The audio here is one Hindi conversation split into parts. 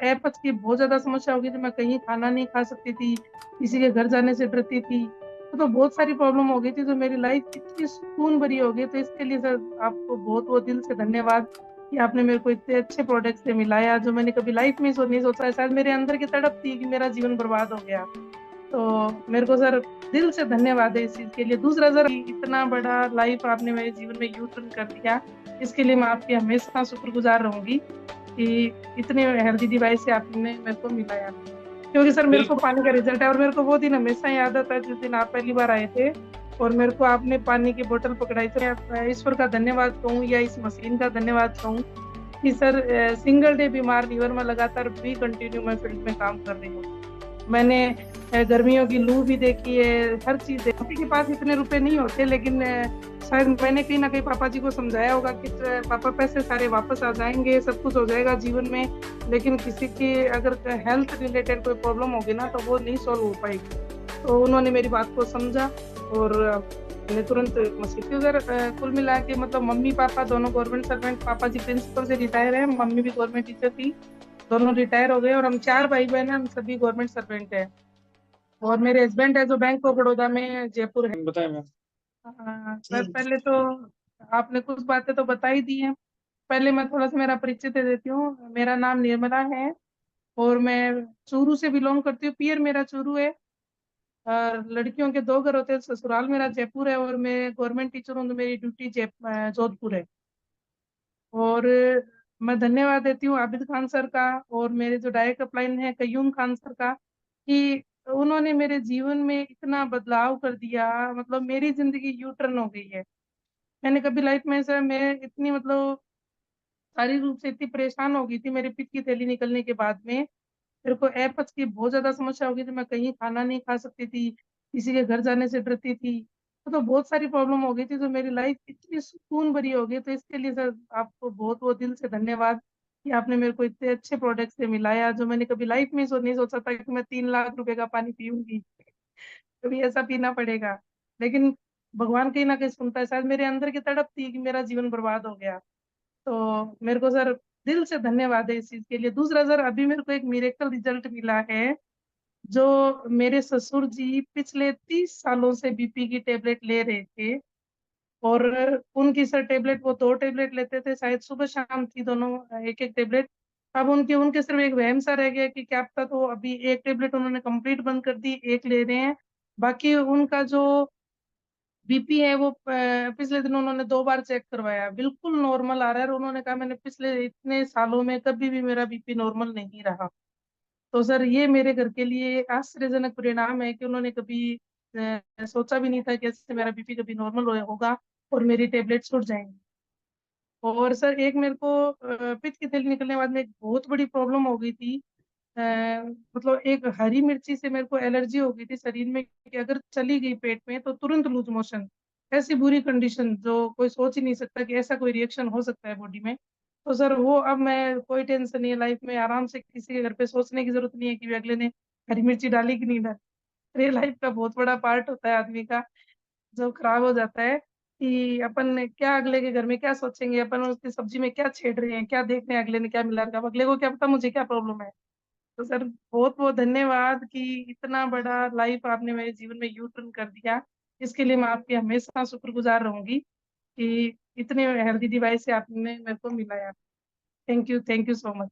एपच की बहुत ज्यादा समस्या हो गई थी। मैं कहीं खाना नहीं खा सकती थी, किसी के घर जाने से डरती थी। तो बहुत सारी प्रॉब्लम हो गई थी, तो मेरी लाइफ इतनी सुकून भरी हो गई। तो इसके लिए सर आपको बहुत बहुत दिल से धन्यवाद कि आपने मेरे को इतने अच्छे प्रोडक्ट से मिलाया, जो मैंने कभी लाइफ में नहीं सोचा है। शायद मेरे अंदर की तड़प थी कि मेरा जीवन बर्बाद हो गया। तो मेरे को सर दिल से धन्यवाद है इस चीज के लिए। दूसरा सर, इतना बड़ा लाइफ आपने मेरे जीवन में यू टर्न कर दिया, इसके लिए मैं आपकी हमेशा शुक्रगुजार रहूंगी कि इतने हेल्दी डिवाइस से आपने मेरे को मिलाया। क्योंकि सर मेरे को बिल्कुल। पानी का रिजल्ट है, और मेरे को वो दिन हमेशा याद आता है जिस दिन आप पहली बार आए थे और मेरे को आपने पानी की बोतल पकड़ाई। तो मैं ईश्वर का धन्यवाद कहूँ या इस मशीन का धन्यवाद कहूँ कि सर सिंगल डे बीमार नहीं, और मैं लगातार भी कंटिन्यू मैं फील्ड में काम कर रही हूँ। मैंने गर्मियों की लू भी देखी है, हर चीज देखी। किसी के पास इतने रुपए नहीं होते, लेकिन शायद मैंने कहीं ना कहीं पापा जी को समझाया होगा कि पापा पैसे सारे वापस आ जाएंगे, सब कुछ हो जाएगा जीवन में। लेकिन किसी की अगर हेल्थ रिलेटेड कोई प्रॉब्लम होगी ना, तो वो नहीं सॉल्व हो पाएगी। तो उन्होंने मेरी बात को समझा और मैंने तुरंत मसीह थी उधर। कुल मिला के मतलब मम्मी पापा दोनों गवर्नमेंट सर्वेंट, पापा जी प्रिंसिपल से रिटायर है, मम्मी भी गवर्नमेंट टीचर थी, दोनों रिटायर हो गए। और हम चार भाई बहन हैं, हम सभी गवर्नमेंट सर्वेंट है। और मेरे हस्बैंड है जो बैंक ऑफ बड़ौदा में जयपुर है। बताए मैम। सर पहले तो आपने कुछ बातें तो बता ही दी हैं। पहले मैं थोड़ा सा मेरा परिचय दे देती हूँ। मेरा नाम निर्मला है और मैं चूरू से बिलोंग करती हूँ। पियर मेरा चूरू है, और लड़कियों के दो घर होते हैं, ससुराल मेरा जयपुर है, और मैं गवर्नमेंट टीचर हूँ तो मेरी ड्यूटी जोधपुर है। और मैं धन्यवाद देती हूँ आबिद खान सर का और मेरे जो डायरेक्ट अपलाइन है कयूम खान सर का, कि उन्होंने मेरे जीवन में इतना बदलाव कर दिया। मतलब मेरी जिंदगी यू टर्न हो गई है। मैंने कभी लाइफ में सर मैं इतनी मतलब शारीरिक रूप से इतनी परेशान हो गई थी मेरे पित्त की थैली निकलने के बाद में। मेरे को एपच की बहुत ज्यादा समस्या हो गई थी। मैं कहीं खाना नहीं खा सकती थी, किसी के घर जाने से डरती थी। तो बहुत सारी प्रॉब्लम हो गई थी, तो मेरी लाइफ इतनी सुकून भरी हो गई। तो इसके लिए सर आपको बहुत बहुत दिल से धन्यवाद कि आपने मेरे को इतने अच्छे प्रोडक्ट से मिलाया, जो मैंने कभी लाइफ में नहीं सोचा था कि मैं 3 लाख रुपए का पानी पीऊंगी, कभी ऐसा पीना पड़ेगा। लेकिन भगवान कहीं ना कहीं सुनता है। शायद मेरे अंदर की तड़प थी कि मेरा जीवन बर्बाद हो गया। तो मेरे को सर दिल से धन्यवाद है इस चीज के लिए। दूसरा सर, अभी मेरे को एक मिरेकल रिजल्ट मिला है। जो मेरे ससुर जी पिछले 30 सालों से बीपी की टेबलेट ले रहे थे, और उनकी सर टेबलेट, वो 2 टेबलेट लेते थे शायद, सुबह शाम थी दोनों एक एक टेबलेट। अब उनके उनके सिर्फ एक वहम सा रह गया कि क्या पता, तो अभी एक टेबलेट उन्होंने कंप्लीट बंद कर दी, एक ले रहे हैं। बाकी उनका जो बीपी है वो पिछले दिन उन्होंने 2 बार चेक करवाया, बिल्कुल नॉर्मल आ रहा है। और उन्होंने कहा मैंने पिछले इतने सालों में कभी भी मेरा बीपी नॉर्मल नहीं रहा। तो सर ये मेरे घर के लिए आश्चर्यजनक परिणाम है कि उन्होंने कभी सोचा भी नहीं था कि ऐसे मेरा बीपी कभी नॉर्मल होगा और मेरी टेबलेट छूट जाएंगी। और सर एक मेरे को पित्त की थैली निकलने के बाद में एक बहुत बड़ी प्रॉब्लम हो गई थी। अ, मतलब एक हरी मिर्ची से मेरे को एलर्जी हो गई थी शरीर में, कि अगर चली गई पेट में तो तुरंत लूज मोशन। ऐसी बुरी कंडीशन जो कोई सोच ही नहीं सकता कि ऐसा कोई रिएक्शन हो सकता है बॉडी में। तो सर वो अब मैं कोई टेंशन नहीं है लाइफ में, आराम से किसी के घर पे सोचने की जरूरत नहीं है कि भी अगले ने हरी मिर्ची डाली कि नहीं डाली। ये लाइफ का बहुत बड़ा पार्ट होता है आदमी का, जो खराब हो जाता है कि अपन क्या अगले के घर में क्या सोचेंगे, अपन उसकी सब्जी में क्या छेड़ रहे हैं, क्या देख रहे हैं अगले ने क्या मिला रखा है, अब अगले को क्या पता मुझे क्या प्रॉब्लम है। तो सर बहुत बहुत धन्यवाद कि इतना बड़ा लाइफ आपने मेरे जीवन में यू टर्न कर दिया। इसके लिए मैं आपकी हमेशा शुक्रगुजार रहूंगी कि इतने हेल्दी डिवाइस से आपने मेरे को मिलाया। Thank you so much.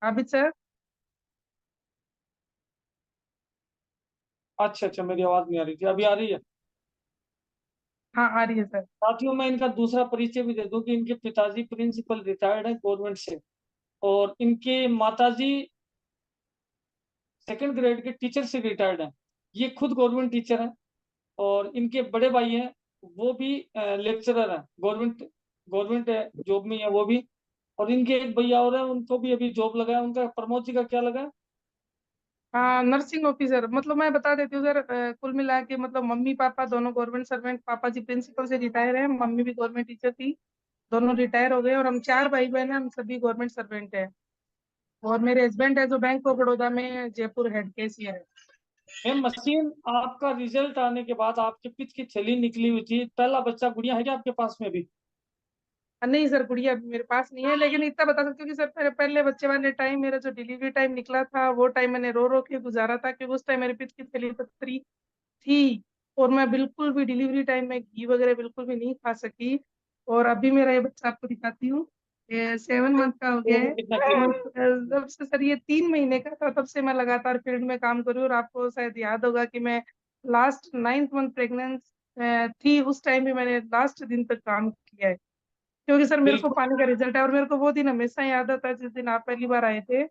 Abid sir. अच्छा अच्छा, मेरी आवाज नहीं आ रही थी, अभी आ रही है। हाँ आ रही है सर। साथियों, मैं इनका दूसरा परिचय भी दे दूं कि इनके पिताजी प्रिंसिपल रिटायर्ड हैं गवर्नमेंट से, और इनके माताजी सेकंड ग्रेड के टीचर से रिटायर्ड हैं। ये खुद गवर्नमेंट टीचर हैं। और इनके बड़े भाई हैं, वो भी लेक्चरर हैं, गवर्नमेंट गवर्नमेंट जॉब में है वो भी। और इनके एक भैया और हैं, उनको भी अभी जॉब लगा है। उनका प्रमोद जी का क्या लगा है? हाँ नर्सिंग ऑफिसर। मतलब मैं बता देती हूँ सर, कुल मिला के मतलब मम्मी पापा दोनों गवर्नमेंट सर्वेंट, पापा जी प्रिंसिपल से रिटायर है, मम्मी भी गवर्नमेंट टीचर थी, दोनों रिटायर हो गए। और हम चार भाई बहन हैं, हम सभी गवर्नमेंट सर्वेंट है। और मेरे हस्बैंड है जो बैंक ऑफ बड़ौदा में जयपुर हेड कैशियर है। मैम मशीन आपका रिजल्ट आने के बाद आपके पित्त की थैली निकली हुई थी, पहला बच्चा गुड़िया है क्या आपके पास में भी? नहीं सर, गुड़िया अभी मेरे पास नहीं है, लेकिन इतना बता सकती हूँ कि सर मेरे पहले बच्चे वाले टाइम, मेरा जो डिलीवरी टाइम निकला था वो टाइम मैंने रो रो के गुजारा था, क्योंकि उस टाइम मेरे पित्त की थैली पथरी थी। और मैं बिल्कुल भी डिलीवरी टाइम में घी वगैरह बिल्कुल भी नहीं खा सकी। और अभी मेरा ये बच्चा आपको दिखाती हूँ, ये 7 मंथ का हो तो गया है। कितना क्लियर? जब से सर ये 3 महीने का था तब से मैं लगातार फील्ड में काम कर रही हूँ। और आपको शायद याद होगा कि मैं लास्ट 9th मंथ प्रेगनेंट थी, उस टाइम भी मैंने लास्ट दिन तक काम किया है। क्योंकि सर मेरे को बिल्कुल। पानी का रिजल्ट है, और मेरे को वो दिन हमेशा याद आता है जिस दिन आप पहली बार आए थे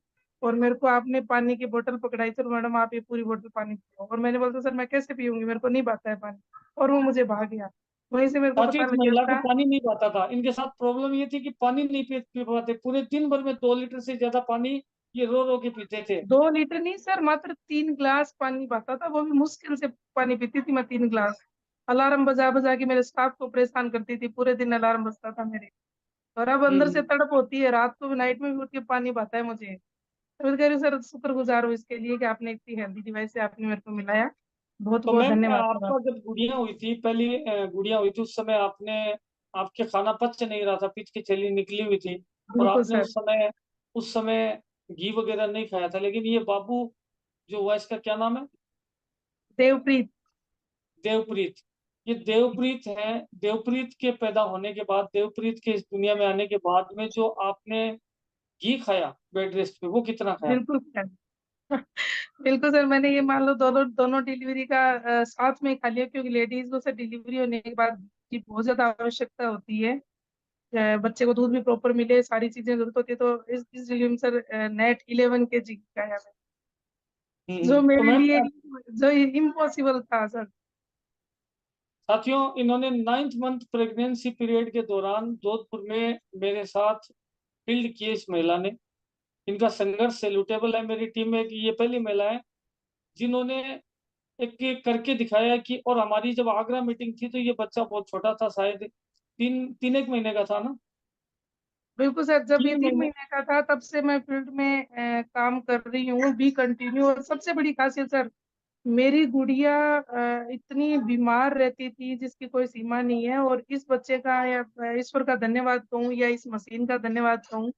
और मेरे को आपने पानी की बोतल पकड़ाई थी, और मैडम आप ये पूरी बोतल पानी पियो, और मैंने बोला सर मैं कैसे पीऊंगी, मेरे को नहीं पाता है पानी। और वो मुझे भाग गया, वहीं से मेरे को साथियों, पता इस लग गया महिला को था। पानी नहीं पाता था, इनके साथ प्रॉब्लम ये थी कि पानी नहीं पी पाते, पूरे दिन भर में 2 लीटर से ज्यादा पानी ये रो रो के पीते थे। 2 लीटर नहीं सर, मात्र 3 ग्लास पानी पाता था, वो भी मुश्किल से पानी पीती थी मैं 3 ग्लास। अलार्म बजा बजा के मेरे स्टाफ को परेशान करती थी, पूरे दिन अलार्म बजता था मेरे। और अब अंदर से हम्म। तड़प होती है, रात को भी नाइट में भी उठ के पानी पाता है मुझे। तो मैं कह रही हूँ सर, शुक्रगुजार हूँ इसके लिए कि आपने इतनी हेल्दी डिवाइस से आपने मेरे को मिलाया। बहुत तो बहुत मैम धन्यवाद सर आपका आप। जब गुड़िया हुई थी, पहली गुड़िया हुई थी, उस समय आपने, आपके खाना पच नहीं रहा था, पित्त की थैली निकली हुई थी, और बिल्कुल आपने सर। उस समय घी वगैरह नहीं खाया था, लेकिन ये बाबू जो हुआ, इसका क्या नाम है? देवप्रीत। देवप्रीत। ये देवप्रीत है। देवप्रीत के पैदा होने के बाद, देवप्रीत के इस दुनिया में आने के बाद में जो आपने घी खाया बेड रेस्ट पे, वो कितना खाया? बिल्कुल सर। बिल्कुल सर, मैंने ये मान लो दोनों दोनों डिलीवरी का साथ में ही खा लिया, क्योंकि लेडीज को सर डिलीवरी होने के बाद की बहुत ज्यादा आवश्यकता होती है। बच्चे को दूध भी प्रॉपर मिले, सारी चीजें जरूरत होती है, तो इस डिलीवरी में सर नेट 11 kg खाया मैंने, जो तो मेरे मैम लिए जो इम्पॉसिबल था सर। साथियों, इन्होंने 9th मंथ प्रेगनेंसी पीरियड के दौरान जोधपुर में मेरे साथ फील्ड किए इस महिला ने। इनका संघर्ष सैल्यूटेबल है। मेरी टीम में की ये पहली महिला है जिन्होंने एक एक करके दिखाया कि, और हमारी जब आगरा मीटिंग थी तो ये बच्चा बहुत छोटा था, शायद तीन तीन एक महीने का था ना? बिल्कुल सर, जब ये तीन तीन महीने महीने का था तब से मैं फील्ड में काम कर रही हूँ भी कंटिन्यू। और सबसे बड़ी खासियत सर, मेरी गुड़िया इतनी बीमार रहती थी जिसकी कोई सीमा नहीं है। और इस बच्चे का या ईश्वर का धन्यवाद कहूँ या इस मशीन का धन्यवाद कहूँ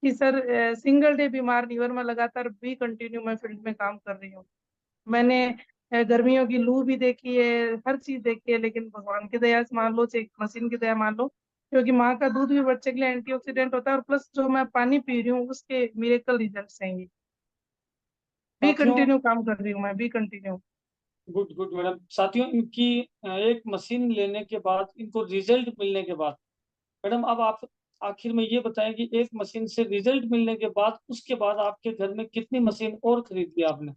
कि सर सिंगल डे बीमार नहीं हुआ, और मैं लगातार भी कंटिन्यू मैं फील्ड में काम कर रही हूँ। मैंने गर्मियों की लू भी देखी है, हर चीज देखी है, लेकिन भगवान की दया से मान लो, चाहे मशीन की दया मान लो, क्योंकि माँ का दूध भी बच्चे के लिए एंटीऑक्सीडेंट होता है, और प्लस जो मैं पानी पी रही हूँ उसके मिरेकल रिजल्ट्स हैं ये। भी साथियों, कंटिन्यू काम कर रही हूँ मैं, भी कंटिन्यू। Good good madam. साथियों, इनकी एक मशीन लेने के बाद, इनको रिजल्ट मिलने के बाद, मैडम अब आप आखिर में ये बताएं कि एक मशीन से रिजल्ट मिलने के बाद, उसके बाद आपके घर में कितनी मशीन और खरीद ली आपने?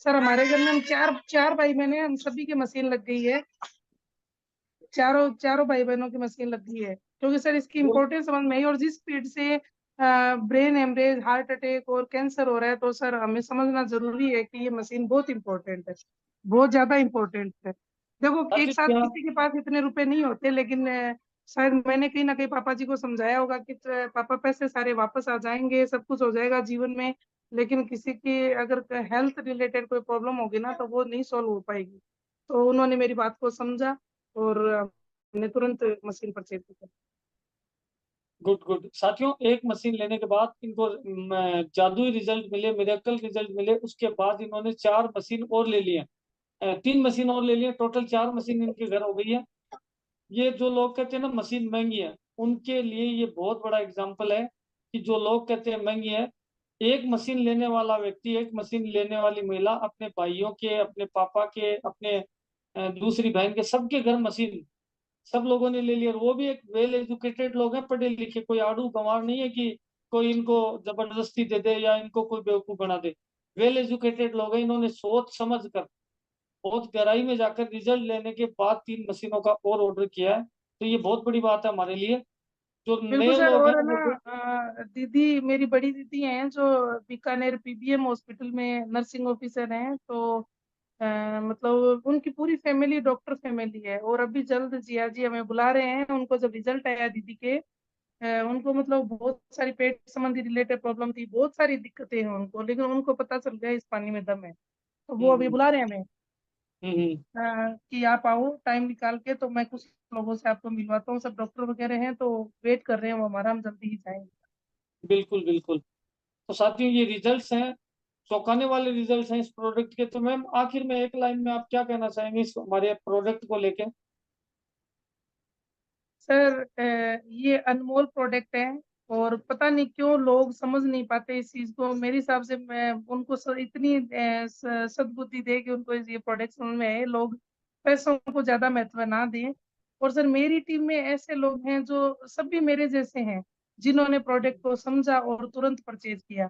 सर हमारे घर में हम चार चार भाई बहन हैं, हम सभी की मशीन लग गई है। चारों चारों भाई बहनों की मशीन लग गई है, क्योंकि सर इसकी वो इम्पोर्टेंस समझ में आई। और जिस स्पीड से ब्रेन हेमरेज, हार्ट अटैक और कैंसर हो रहा है, तो सर हमें समझना जरूरी है कि ये मशीन बहुत इंपॉर्टेंट है, बहुत ज्यादा इंपॉर्टेंट है। देखो एक साथियों साथ क्या, किसी के पास इतने रुपए नहीं होते, लेकिन शायद मैंने कहीं ना कहीं पापा जी को समझाया होगा कि पापा पैसे सारे वापस आ जाएंगे, सब कुछ हो जाएगा जीवन में, लेकिन किसी की अगर हेल्थ रिलेटेड कोई प्रॉब्लम होगी ना तो वो नहीं सॉल्व हो पाएगी। तो उन्होंने मेरी बात को समझा, और हमने तुरंत मशीन परचेज की। Good good. साथियों, एक मशीन लेने के बाद इनको जादुई रिजल्ट मिले, मिरेकल रिजल्ट मिले, उसके बाद इन्होंने 4 मशीन और ले लिए। 3 मशीन और ले लिए, टोटल 4 मशीन इनके घर हो गई है। ये जो लोग कहते हैं ना मशीन महंगी है, उनके लिए ये बहुत बड़ा एग्जाम्पल है कि जो लोग कहते हैं महंगी है, एक मशीन लेने वाला व्यक्ति, एक मशीन लेने वाली महिला अपने भाइयों के, अपने पापा के, अपने दूसरी बहन के, सबके घर मशीन सब लोगों ने ले लिया। और वो भी एक वेल एजुकेटेड लोग हैं, पढ़े लिखे, कोई आड़ू गंवार नहीं है कि कोई इनको जबरदस्ती दे दे या इनको कोई बेवकूफ बना दे। वेल एजुकेटेड लोग हैं, इन्होंने सोच समझ कर बहुत गहराई में जाकर रिजल्ट लेने के बाद 3 मशीनों का और ऑर्डर किया है। तो ये बहुत बड़ी बात है हमारे लिए। जो बिल्कुल नए सर। लोग हैं और है ना, वो भी। दीदी मेरी बड़ी दीदी हैं जो बीकानेर पीबीएम हॉस्पिटल में नर्सिंग ऑफिसर हैं, तो मतलब उनकी पूरी फैमिली डॉक्टर फैमिली है। और अभी जल्द जिया जी हमें बुला रहे हैं, उनको जब रिजल्ट आया दीदी के, उनको मतलब बहुत सारी पेट संबंधी रिलेटेड प्रॉब्लम थी, बहुत सारी दिक्कतें हैं उनको, लेकिन उनको पता चल गया इस पानी में दम है। तो वो अभी हम्म बुला रहे हैं हमें हम्म। कि आप आओ टाइम निकाल के, तो मैं कुछ लोगों से आपको मिलवाता हूँ, सब डॉक्टर वगैरह हैं तो वेट कर रहे हैं वो हमारा, हम जल्दी ही जाएंगे। बिल्कुल बिल्कुल। तो साथियों ये रिजल्ट्स हैं, चौंकाने वाले रिजल्ट्स हैं इस प्रोडक्ट के। तो मैम आखिर में एक लाइन में आप क्या कहना चाहेंगे इस हमारे प्रोडक्ट को लेके? सर ये अनमोल प्रोडक्ट है, और पता नहीं क्यों लोग समझ नहीं पाते इस चीज को। मेरे हिसाब से मैं उनको इतनी सद्बुद्धि दे कि उनको ये प्रोडक्ट समझ में आए, लोग पैसों को ज्यादा महत्व ना दें। और सर मेरी टीम में ऐसे लोग हैं जो सभी मेरे जैसे हैं, जिन्होंने प्रोडक्ट को समझा और तुरंत परचेज किया।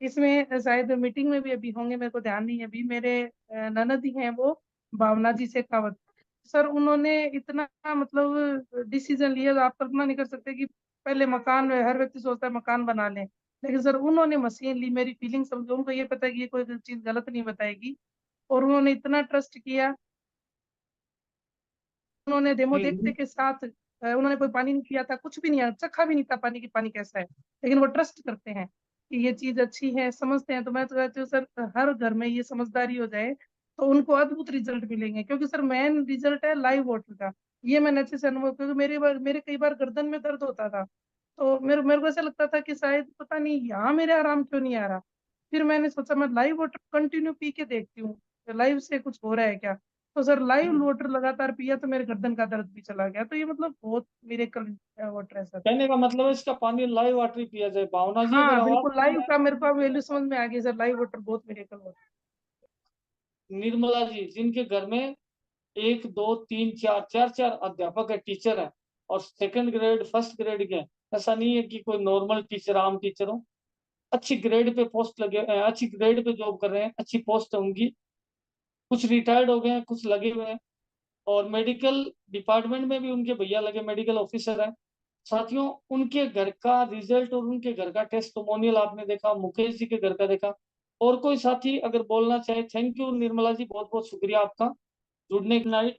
इसमें शायद मीटिंग में भी अभी होंगे, मेरे को ध्यान नहीं है अभी। मेरे ननद ही हैं वो, भावना जी शेखावत। सर उन्होंने इतना मतलब डिसीजन लिया, आप कल्पना नहीं कर सकते कि पहले मकान, हर व्यक्ति सोचता है मकान बना लें, लेकिन सर उन्होंने मशीन ली, मेरी फीलिंग समझो, उनको ये पता है कि ये कोई चीज गलत नहीं बताएगी, और उन्होंने इतना ट्रस्ट किया। उन्होंने डेमो देखते हम्म। के साथ उन्होंने कोई पानी नहीं पिया था, कुछ भी नहीं, चखा भी नहीं था पानी की, पानी कैसा है, लेकिन वो ट्रस्ट करते हैं कि ये चीज अच्छी है, समझते हैं। तो मैं तो कहती हूँ सर हर घर में ये समझदारी हो जाए तो उनको अद्भुत रिजल्ट मिलेंगे, क्योंकि सर मेन रिजल्ट है लाइव वाटर का। ये मैंने अच्छे से अनुभव, क्योंकि मेरे कई बार गर्दन में दर्द होता था, तो मेरे को ऐसा लगता था कि शायद पता नहीं यहाँ मेरे आराम क्यों नहीं आ रहा। फिर मैंने सोचा मैं लाइव वाटर कंटिन्यू पी के देखती हूँ, लाइव से कुछ हो रहा है क्या। तो सर लाइव वाटर लगातार पिया तो मेरे गर्दन का दर्द भी चला गया। तो ये मतलब बहुत मिरेकल वाटर है सर। कहने का मतलब है इसका पानी लाइव वाटर ही पिया जाए। भावना जी अगर हाँ आवाज बिल्कुल, लाइव का मेरे को वैल्यू समझ में आ गई सर, लाइव वाटर बहुत मिरेकल वाटर। निर्मला जी जिनके घर में एक दो तीन चार चार चार अध्यापक है, टीचर है, और सेकंड ग्रेड फर्स्ट ग्रेड के हैं। ऐसा नहीं है कि कोई नॉर्मल टीचर आम टीचर हो, अच्छी ग्रेड पे पोस्ट लगे, अच्छी ग्रेड पे जॉब कर रहे हैं, अच्छी पोस्ट है उनकी। कुछ रिटायर्ड हो गए हैं, कुछ लगे हुए हैं, और मेडिकल डिपार्टमेंट में भी उनके भैया लगे, मेडिकल ऑफिसर हैं। साथियों उनके घर का रिजल्ट और उनके घर का टेस्टिमोनियल आपने देखा, मुकेश जी के घर का देखा। और कोई साथी अगर बोलना चाहे? थैंक यू निर्मला जी, बहुत बहुत शुक्रिया आपका जुड़ने के नाइट।